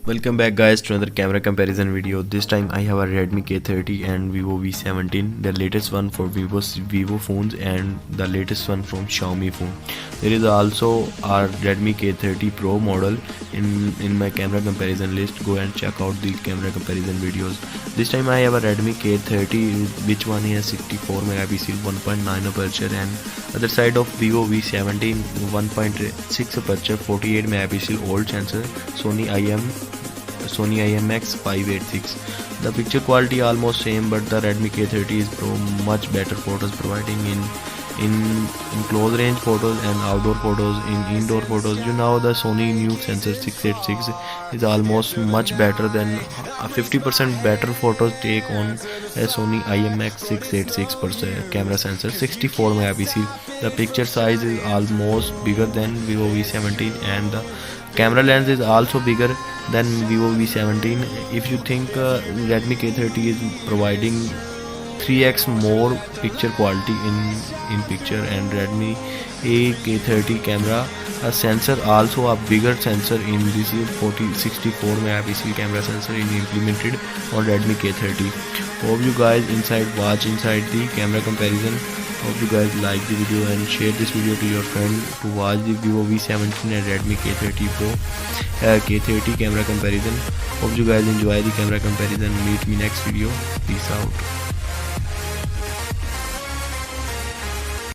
Welcome back guys to another camera comparison video. This time I have a Redmi K30 and ViVo V17, the latest one for Vivo phones and the latest one from Xiaomi phone. There is also a Redmi K30 Pro model in my camera comparison list. Go and check out the camera comparison videos. This time I have a Redmi K30 which one has 64 megapixel 1.9 aperture, and other side of Vivo V17 1.6 aperture 48 megapixel old sensor, Sony IMX586. The picture quality almost same, but the Redmi K30 is Pro much better photos, providing in close range photos and outdoor photos. In indoor photos, the Sony new sensor 686 is almost much better than 50% better photos take on a Sony IMX686 camera sensor 64 megapixel. The picture size is almost bigger than Vivo V17 and the camera lens is also bigger than Vivo V17. If you think Redmi K30 is providing 3x more picture quality in picture, and Redmi K30 camera a sensor also a bigger sensor in this 64 megapixel camera sensor is implemented on Redmi K30. Hope you guys watch inside the camera comparison. Hope you guys like the video and share this video to your friend to watch the Vivo V17 and Redmi K30 Pro K30 camera comparison. Hope you guys enjoy the camera comparison. Meet me next video. Peace out.